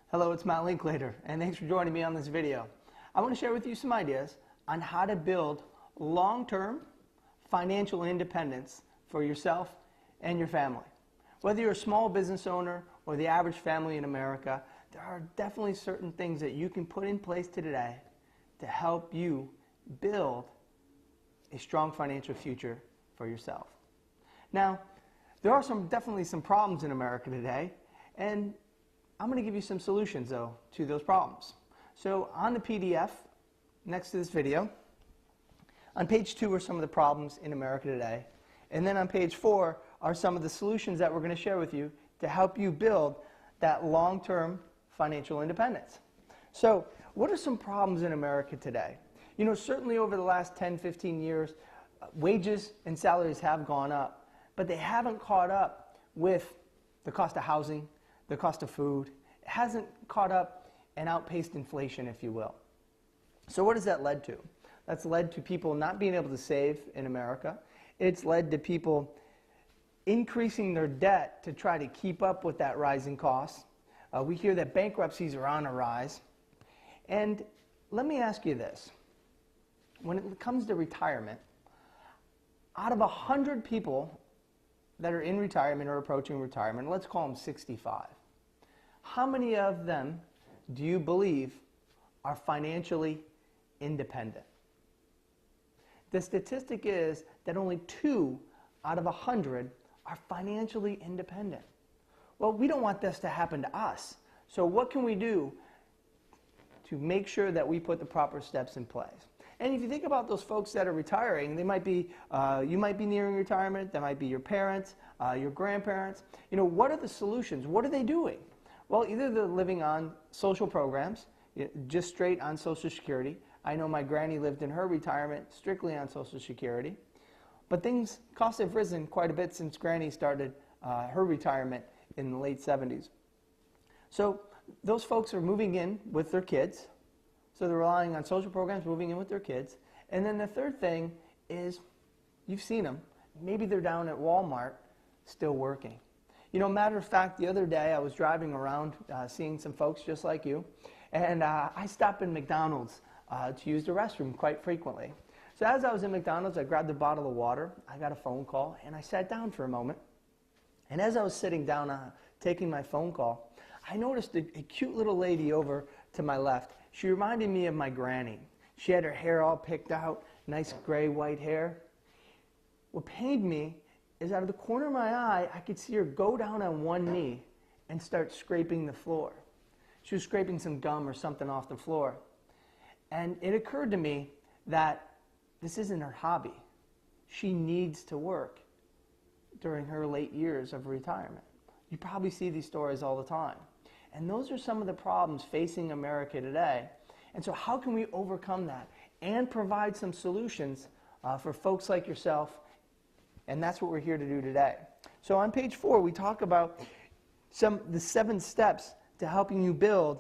Hello, it's Matt Linklater, and thanks for joining me on this video. I want to share with you some ideas on how to build long-term financial independence for yourself and your family. Whether you're a small business owner or the average family in America, there are definitely certain things that you can put in place today to help you build a strong financial future for yourself. Now, there are definitely some problems in America today, and I'm going to give you some solutions, though, to those problems. So on the PDF next to this video, on page 2 are some of the problems in America today, and then on page 4 are some of the solutions that we're going to share with you to help you build that long-term financial independence. So what are some problems in America today? You know, certainly over the last 10, 15 years, wages and salaries have gone up, but they haven't caught up with the cost of housing, the cost of food. It hasn't caught up and outpaced inflation, if you will. So what has that led to? That's led to people not being able to save in America. It's led to people increasing their debt to try to keep up with that rising cost. We hear that bankruptcies are on a rise. And let me ask you this. When it comes to retirement, out of 100 people that are in retirement or approaching retirement, let's call them 65, how many of them do you believe are financially independent? The statistic is that only 2 out of 100 are financially independent. Well, we don't want this to happen to us. So what can we do to make sure that we put the proper steps in place? And if you think about those folks that are retiring, they might be, you might be nearing retirement, that might be your parents, your grandparents. You know, what are the solutions? What are they doing? Well, either they're living on social programs, just straight on Social Security. I know my granny lived in her retirement strictly on Social Security. But costs have risen quite a bit since Granny started her retirement in the late 70s. So those folks are moving in with their kids. So they're relying on social programs, moving in with their kids. And then the third thing is, you've seen them. Maybe they're down at Walmart still working. You know, matter of fact, the other day I was driving around seeing some folks just like you. And I stopped in McDonald's to use the restroom quite frequently. So as I was in McDonald's, I grabbed a bottle of water. I got a phone call, and I sat down for a moment. And as I was sitting down taking my phone call, I noticed a cute little lady over to my left. She reminded me of my granny. She had her hair all picked out, nice gray white hair. What pained me is out of the corner of my eye, I could see her go down on one knee and start scraping the floor. She was scraping some gum or something off the floor. And it occurred to me that this isn't her hobby. She needs to work during her late years of retirement. You probably see these stories all the time. And those are some of the problems facing America today. And so how can we overcome that and provide some solutions for folks like yourself? And that's what we're here to do today. So on page 4, we talk about the 7 steps to helping you build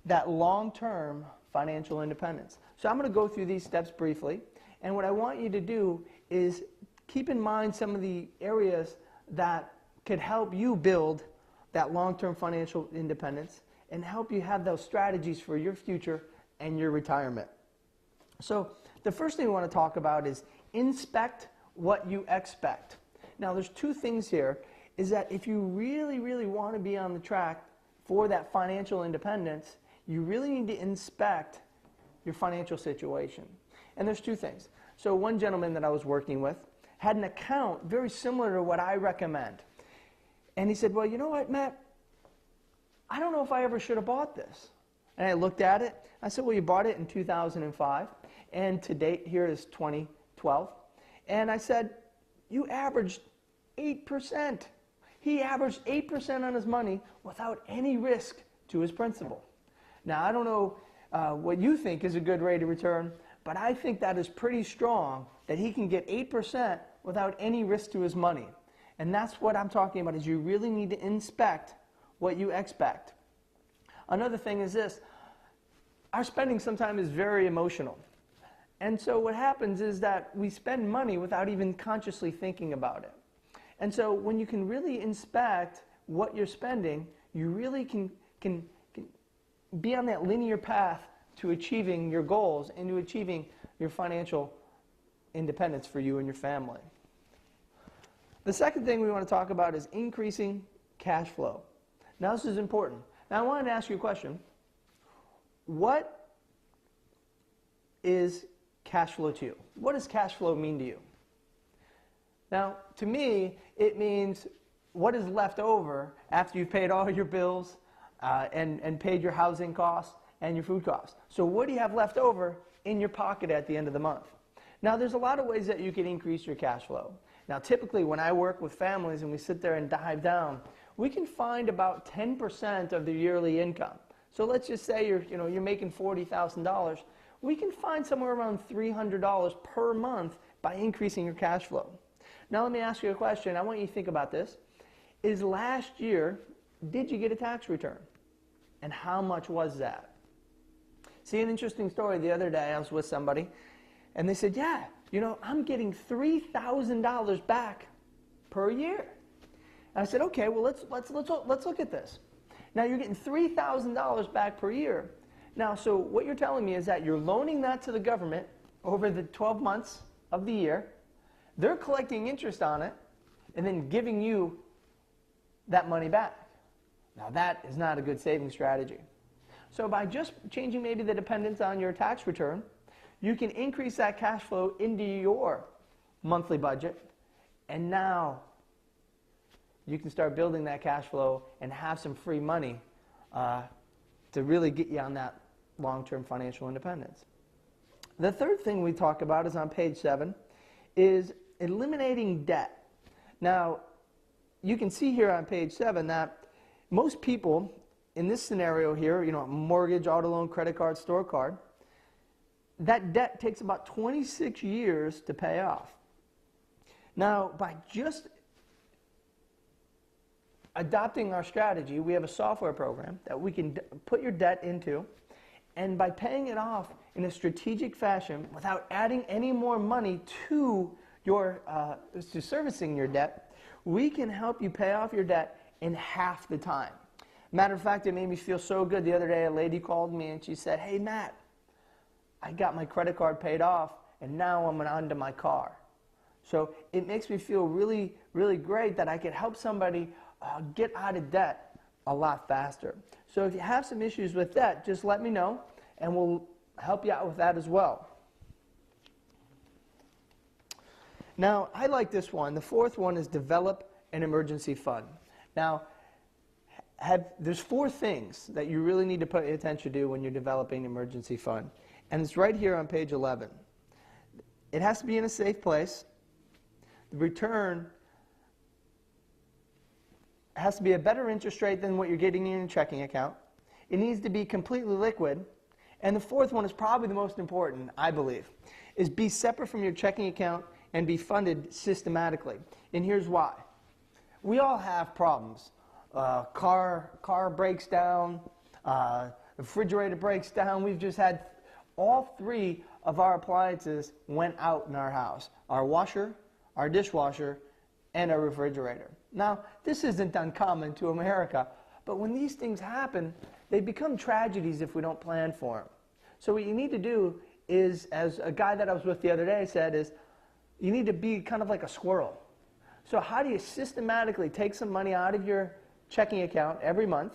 that long-term financial independence. So I'm going to go through these steps briefly. And what I want you to do is keep in mind some of the areas that could help you build that long-term financial independence and help you have those strategies for your future and your retirement. So the first thing we want to talk about is inspect what you expect. Now there's 2 things here, is that if you really, really want to be on the track for that financial independence, you really need to inspect your financial situation. And there's 2 things. So one gentleman that I was working with had an account very similar to what I recommend. And he said, well, you know what, Matt? I don't know if I ever should have bought this. And I looked at it. I said, well, you bought it in 2005. And to date, here is 2012. And I said, you averaged 8%. He averaged 8% on his money without any risk to his principal. Now, I don't know what you think is a good rate of return, but I think that is pretty strong that he can get 8% without any risk to his money. And that's what I'm talking about, is you really need to inspect what you expect. Another thing is this. Our spending sometimes is very emotional. And so what happens is that we spend money without even consciously thinking about it. And so when you can really inspect what you're spending, you really can be on that linear path to achieving your goals and to achieving your financial independence for you and your family. The second thing we want to talk about is increasing cash flow. Now, this is important. Now, I wanted to ask you a question. What is cash flow to you? What does cash flow mean to you? Now, to me, it means what is left over after you've paid all your bills and paid your housing costs and your food costs. So what do you have left over in your pocket at the end of the month? Now, there's a lot of ways that you can increase your cash flow. Now, typically when I work with families and we sit there and dive down, we can find about 10% of their yearly income. So let's just say you're making $40,000. We can find somewhere around $300 per month by increasing your cash flow. Now let me ask you a question. I want you to think about this. Is last year, did you get a tax return? And how much was that? See, an interesting story. The other day I was with somebody and they said, yeah, I'm getting $3,000 back per year. And I said, okay, well, let's look at this. Now, you're getting $3,000 back per year. Now, so what you're telling me is that you're loaning that to the government over the 12 months of the year. They're collecting interest on it and then giving you that money back. Now, that is not a good saving strategy. So by just changing maybe the dependence on your tax return, you can increase that cash flow into your monthly budget, and now you can start building that cash flow and have some free money to really get you on that long-term financial independence. The third thing we talk about is on page 7, is eliminating debt. Now, you can see here on page 7 that most people in this scenario here, mortgage, auto loan, credit card, store card, that debt takes about 26 years to pay off. Now, by just adopting our strategy, we have a software program that we can put your debt into, and by paying it off in a strategic fashion without adding any more money to to servicing your debt, we can help you pay off your debt in half the time. Matter of fact, it made me feel so good. The other day, a lady called me and she said, hey, Matt, I got my credit card paid off and now I'm onto my car. So it makes me feel really, really great that I could help somebody get out of debt a lot faster. So if you have some issues with debt, just let me know and we'll help you out with that as well. Now, I like this one. The fourth one is develop an emergency fund. Now, there's 4 things that you really need to pay attention to when you're developing an emergency fund. And it's right here on page 11. It has to be in a safe place. The return has to be a better interest rate than what you're getting in your checking account. It needs to be completely liquid. And the 4th one is probably the most important, I believe, is be separate from your checking account and be funded systematically. And here's why. We all have problems. Car breaks down, refrigerator breaks down. We've just had all 3 of our appliances went out in our house. Our washer, our dishwasher, and our refrigerator. Now, this isn't uncommon to America, but when these things happen, they become tragedies if we don't plan for them. So what you need to do is, as a guy that I was with the other day said, is you need to be kind of like a squirrel. So how do you systematically take some money out of your checking account every month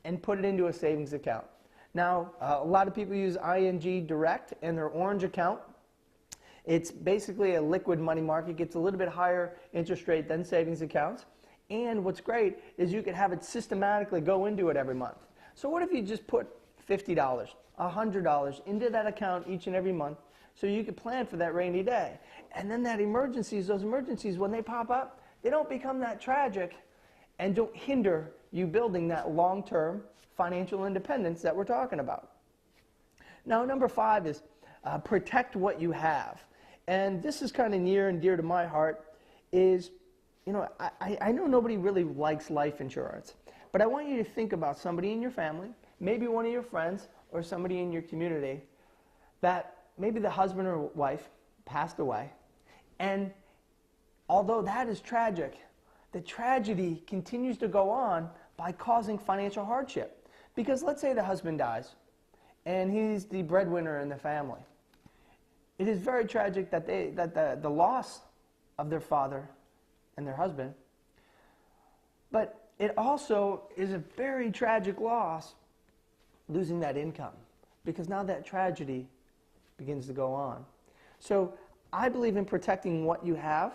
and put it into a savings account? Now, a lot of people use ING Direct in their orange account. It's basically a liquid money market. It gets a little bit higher interest rate than savings accounts. And what's great is you can have it systematically go into it every month. So what if you just put $50, $100 into that account each and every month so you can plan for that rainy day? And then those emergencies, when they pop up, they don't become that tragic and don't hinder you building that long-term financial independence that we're talking about. Now, number 5 is protect what you have. And this is kind of near and dear to my heart is, I know nobody really likes life insurance, but I want you to think about somebody in your family, maybe one of your friends or somebody in your community that maybe the husband or wife passed away. And although that is tragic, the tragedy continues to go on by causing financial hardship. Because let's say the husband dies, and he's the breadwinner in the family. It is very tragic that the loss of their father and their husband, but it also is a very tragic loss losing that income, because now that tragedy begins to go on. So I believe in protecting what you have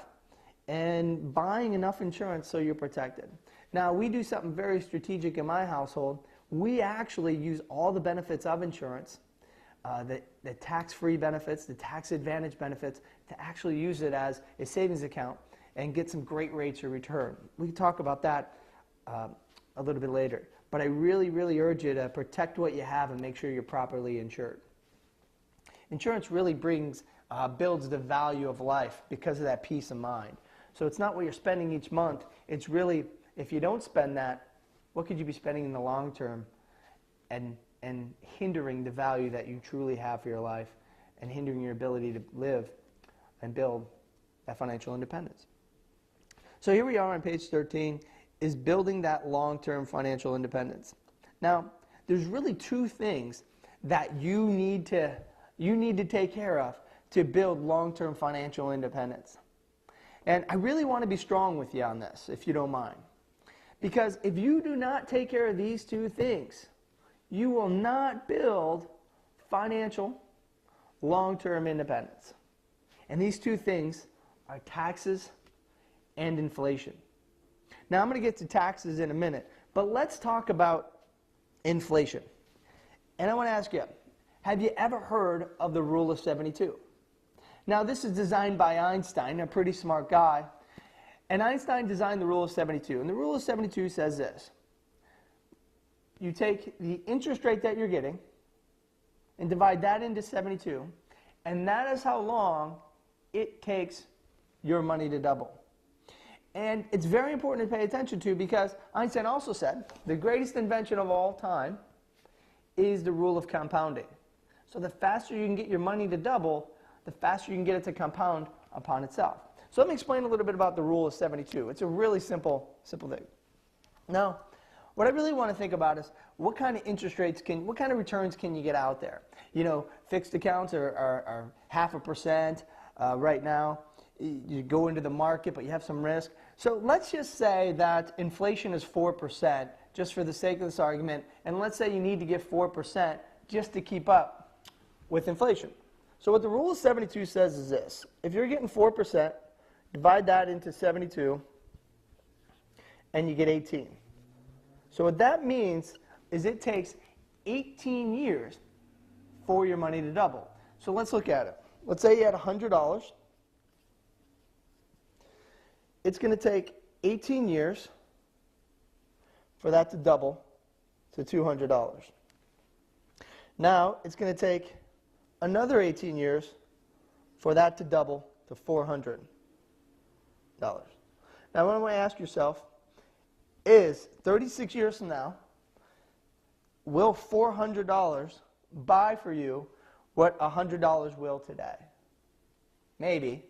and buying enough insurance so you're protected. Now, we do something very strategic in my household. We actually use all the benefits of insurance, the tax-free benefits, the tax advantage benefits, to actually use it as a savings account and get some great rates of return. We can talk about that a little bit later. But I really, really urge you to protect what you have and make sure you're properly insured. Insurance really builds the value of life because of that peace of mind. So it's not what you're spending each month. It's really, if you don't spend that, what could you be spending in the long term and hindering the value that you truly have for your life and hindering your ability to live and build that financial independence. So here we are on page 13, is building that long-term financial independence. Now, there's really two things that you need to take care of to build long-term financial independence. And I really want to be strong with you on this, if you don't mind. Because if you do not take care of these two things, you will not build financial long-term independence. And these two things are taxes and inflation. Now, I'm going to get to taxes in a minute, but let's talk about inflation. And I want to ask you, have you ever heard of the Rule of 72? Now, this is designed by Einstein, a pretty smart guy. And Einstein designed the Rule of 72. And the Rule of 72 says this: you take the interest rate that you're getting and divide that into 72, and that is how long it takes your money to double. And it's very important to pay attention to, because Einstein also said the greatest invention of all time is the rule of compounding. So the faster you can get your money to double, the faster you can get it to compound upon itself. So let me explain a little bit about the Rule of 72. It's a really simple thing. Now, what I really want to think about is what kind of interest rates what kind of returns can you get out there? You know, fixed accounts are 0.5% right now. You go into the market, but you have some risk. So let's just say that inflation is 4%, just for the sake of this argument, and let's say you need to get 4% just to keep up with inflation. So what the Rule of 72 says is this: if you're getting 4%, divide that into 72, and you get 18. So what that means is it takes 18 years for your money to double. So let's look at it. Let's say you had $100. It's going to take 18 years for that to double to $200. Now, it's going to take another 18 years for that to double to $400. Now, what I want to ask yourself is, 36 years from now, will $400 buy for you what $100 will today? Maybe.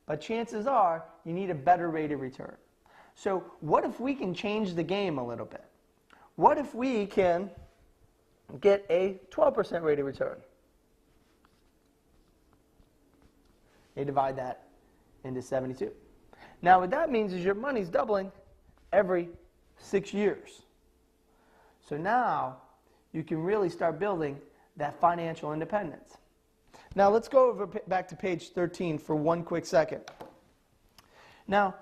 But chances are you need a better rate of return. So what if we can change the game a little bit? What if we can get a 12% rate of return? You divide that into 72. Now what that means is your money's doubling every 6 years. So now you can really start building that financial independence. Now let's go back to page 13 for one quick second. Now,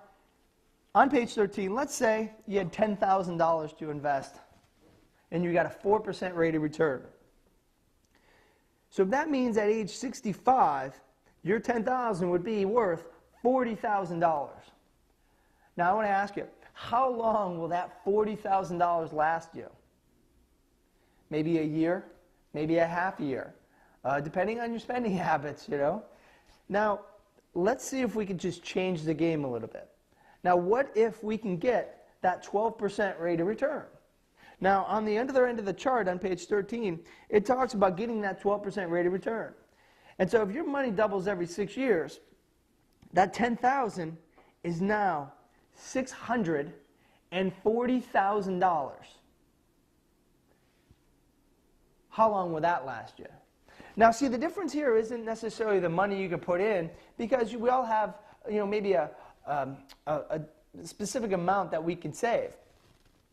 on page 13, let's say you had $10,000 to invest and you got a 4% rate of return. So that means at age 65, your $10,000 would be worth $40,000. Now I want to ask you, how long will that $40,000 last you? Maybe a year, maybe a half a year. Depending on your spending habits, you know. Now, let's see if we can just change the game a little bit. Now, what if we can get that 12% rate of return? Now, on the other end of the chart on page 13, it talks about getting that 12% rate of return. And so if your money doubles every 6 years, that $10,000 is now $640,000 how long will that last you? Now, see, the difference here isn't necessarily the money you can put in, because we all have, maybe a specific amount that we can save.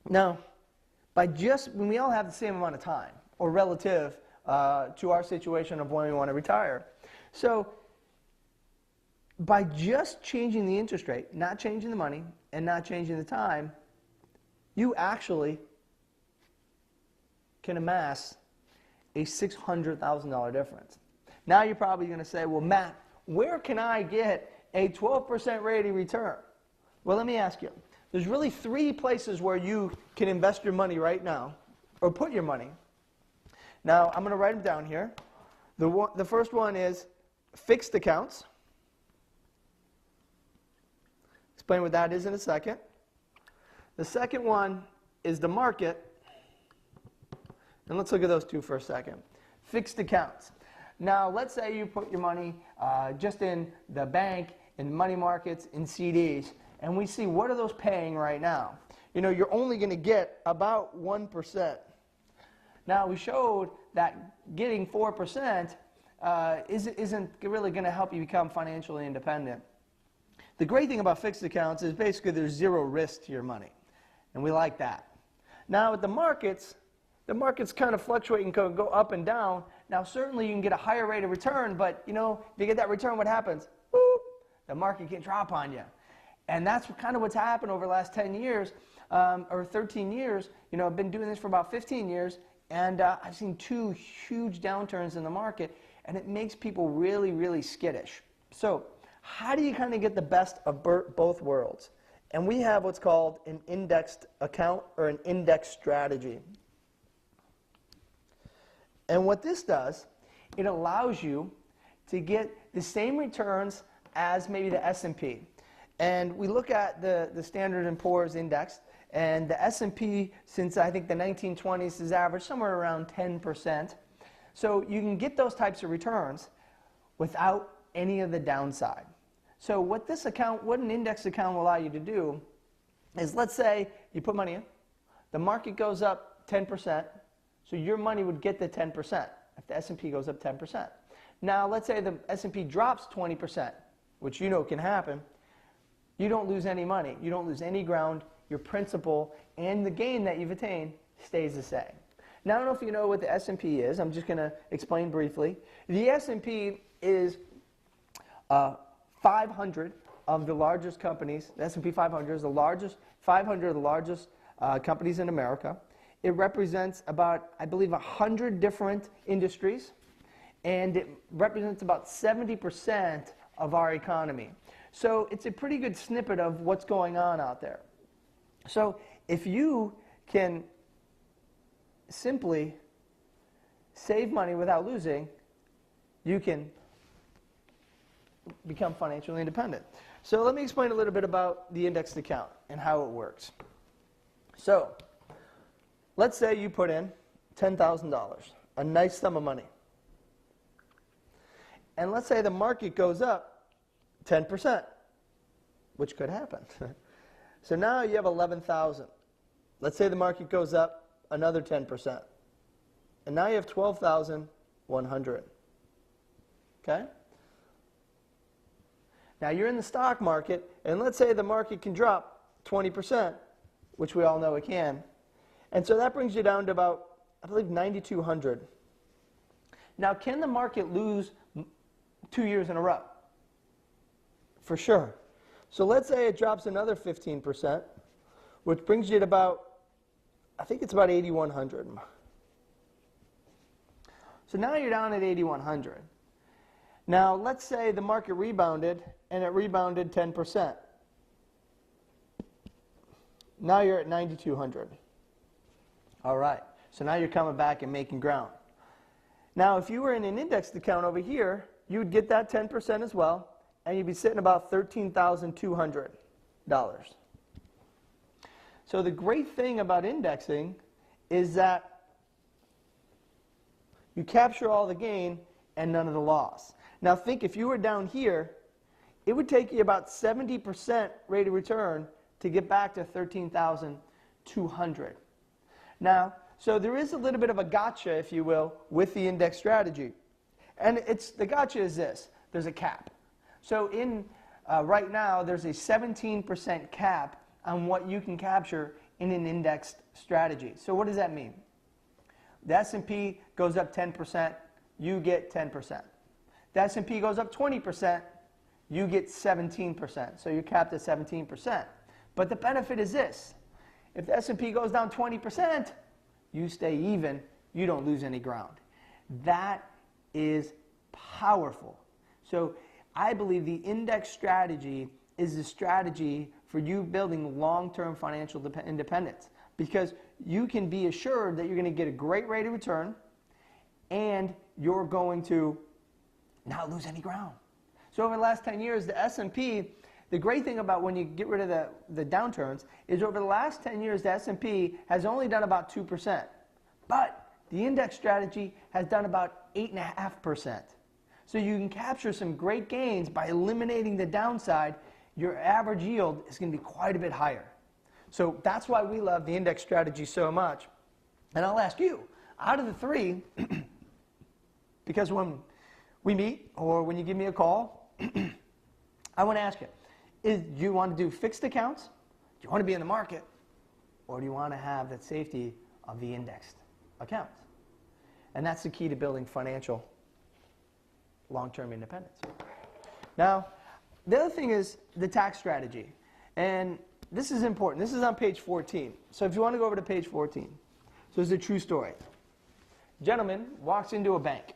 Now, when we all have the same amount of time, or relative to our situation of when we want to retire. So, by just changing the interest rate, not changing the money, and not changing the time, you actually can amass a $600,000 difference. Now you're probably going to say, well, Matt, where can I get a 12% rate of return? Well, let me ask you. There's really 3 places where you can invest your money right now, or put your money. Now, I'm going to write them down here. The first one is fixed accounts. Explain what that is in a second. The second one is the market. And let's look at those two for a second. Fixed accounts. Now, let's say you put your money just in the bank, in money markets, in CDs, and we see what are those paying right now. You're only going to get about 1%. Now, we showed that getting 4% isn't really going to help you become financially independent. The great thing about fixed accounts is basically there's 0 risk to your money, and we like that. Now, with the markets kind of fluctuate and go up and down. Now, certainly you can get a higher rate of return, but if you get that return, what happens? Boop, the market can drop on you. And that's kind of what's happened over the last 10 years or 13 years. I've been doing this for about 15 years, and I've seen 2 huge downturns in the market, and it makes people really, really skittish. So how do you kind of get the best of both worlds? And we have what's called an indexed account, or an index strategy. And what this does, it allows you to get the same returns as maybe the S&P. And we look at the Standard & Poor's index, and the S&P since I think the 1920s has averaged somewhere around 10%. So you can get those types of returns without any of the downside. So what an index account will allow you to do is, let's say you put money in, the market goes up 10%, so your money would get the 10% if the S&P goes up 10%. Now, let's say the S&P drops 20%, which can happen. You don't lose any money. You don't lose any ground. Your principal and the gain that you've attained stays the same. Now, I don't know if you know what the S&P is. I'm just going to explain briefly. The S&P is 500 of the largest companies. The S&P 500 is the largest 500 of the largest companies in America. It represents about, I believe, 100 different industries, and it represents about 70% of our economy. So it's a pretty good snippet of what's going on out there. So if you can simply save money without losing, you can become financially independent. So let me explain a little bit about the indexed account and how it works. So let's say you put in $10,000, a nice sum of money. And let's say the market goes up 10%, which could happen. So now you have 11,000. Let's say the market goes up another 10%. And now you have 12,100. Okay? Now you're in the stock market, and let's say the market can drop 20%, which we all know it can. And so that brings you down to about, I believe, 9,200. Now, can the market lose 2 years in a row? For sure. So let's say it drops another 15%, which brings you to about, I think it's about 8,100. So now you're down at 8,100. Now let's say the market rebounded, and it rebounded 10%. Now you're at 9,200. All right. So now you're coming back and making ground. Now if you were in an indexed account over here, you would get that 10% as well, and you'd be sitting about $13,200. So the great thing about indexing is that you capture all the gain and none of the loss. Now think, if you were down here, it would take you about 70% rate of return to get back to $13,200. Now, so there is a little bit of a gotcha, if you will, with the index strategy. And the gotcha is this. There's a cap. So right now, there's a 17% cap on what you can capture in an indexed strategy. So what does that mean? The S&P goes up 10%, you get 10%. The S&P goes up 20%, you get 17%. So you're capped at 17%. But the benefit is this. If the S&P goes down 20%, you stay even, you don't lose any ground. That is powerful. So I believe the index strategy is the strategy for you building long-term financial independence, because you can be assured that you're going to get a great rate of return and you're going to not lose any ground. So over the last 10 years, the S&P, the great thing about when you get rid of the downturns is over the last 10 years, the S&P has only done about 2%. But the index strategy has done about 8.5%. So you can capture some great gains by eliminating the downside. Your average yield is going to be quite a bit higher. So that's why we love the index strategy so much. And I'll ask you, out of the three, because when we meet or when you give me a call, I want to ask you, do you want to do fixed accounts? Do you want to be in the market? Or do you want to have that safety of the indexed accounts? And that's the key to building financial long-term independence. Now, the other thing is the tax strategy. And this is important. This is on page 14. So if you want to go over to page 14. So it's a true story. A gentleman walks into a bank.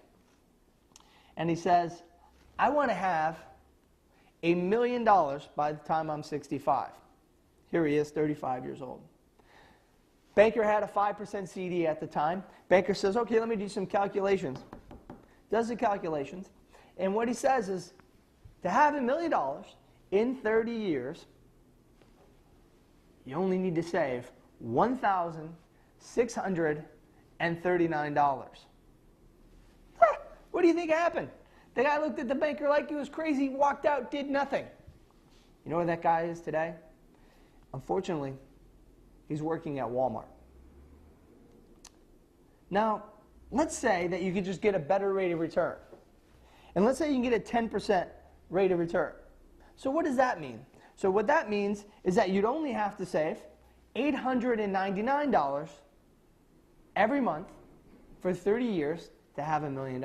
And he says, I want to have $1 million by the time I'm 65. Here he is, 35 years old. Banker had a 5% CD at the time. Banker says, okay, let me do some calculations. Does the calculations. And what he says is, to have $1 million in 30 years, you only need to save $1,639. What do you think happened? The guy looked at the banker like he was crazy, walked out, did nothing. You know where that guy is today? Unfortunately, he's working at Walmart. Now, let's say that you could just get a better rate of return. And let's say you can get a 10% rate of return. So what does that mean? So what that means is that you'd only have to save $899 every month for 30 years to have $1 million.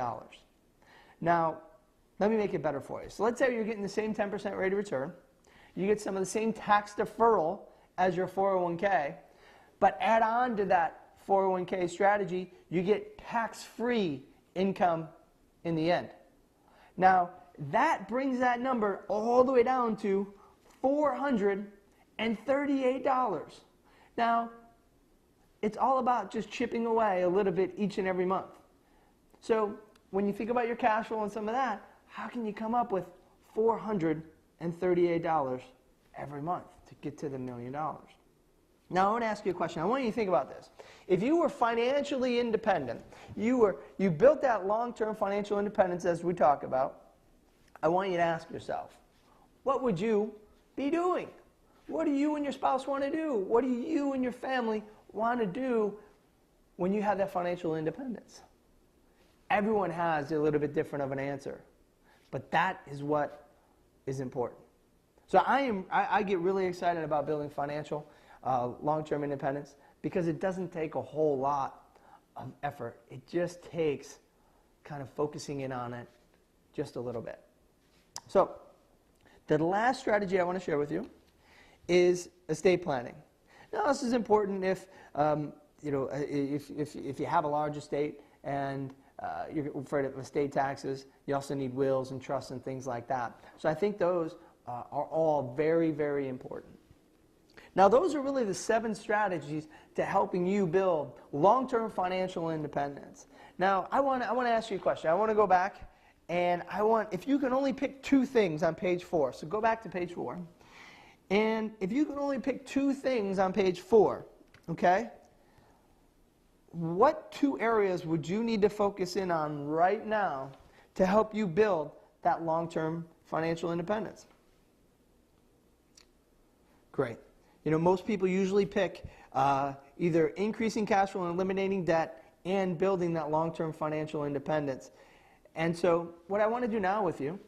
Now, let me make it better for you. So let's say you're getting the same 10% rate of return. You get some of the same tax deferral as your 401k, but add on to that 401k strategy, you get tax-free income in the end. Now, that brings that number all the way down to $438. Now, it's all about just chipping away a little bit each and every month. So when you think about your cash flow and some of that, how can you come up with $438 every month to get to the $1 million? Now, I want to ask you a question. I want you to think about this. If you were financially independent, you built that long-term financial independence as we talk about, I want you to ask yourself, what would you be doing? What do you and your spouse want to do? What do you and your family want to do when you have that financial independence? Everyone has a little bit different of an answer, but that is what is important. So I get really excited about building financial long-term independence because it doesn't take a whole lot of effort. It just takes kind of focusing in on it just a little bit. So the last strategy I want to share with you is estate planning. Now, this is important if if you have a large estate and you're afraid of estate taxes. You also need wills and trusts and things like that. So I think those are all very, very important. Now, those are really the 7 strategies to helping you build long-term financial independence. Now, I want to ask you a question. I want to go back, and if you can only pick 2 things on page 4. So go back to page 4. And if you can only pick 2 things on page 4, okay, what 2 areas would you need to focus in on right now to help you build that long-term financial independence? Great. You know, most people usually pick either increasing cash flow and eliminating debt and building that long-term financial independence. And so what I want to do now with you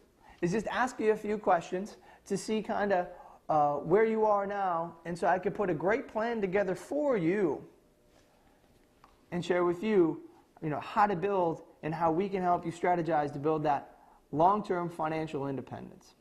is just ask you a few questions to see kind of where you are now, and so I could put a great plan together for you and share with you, how to build and how we can help you strategize to build that long-term financial independence.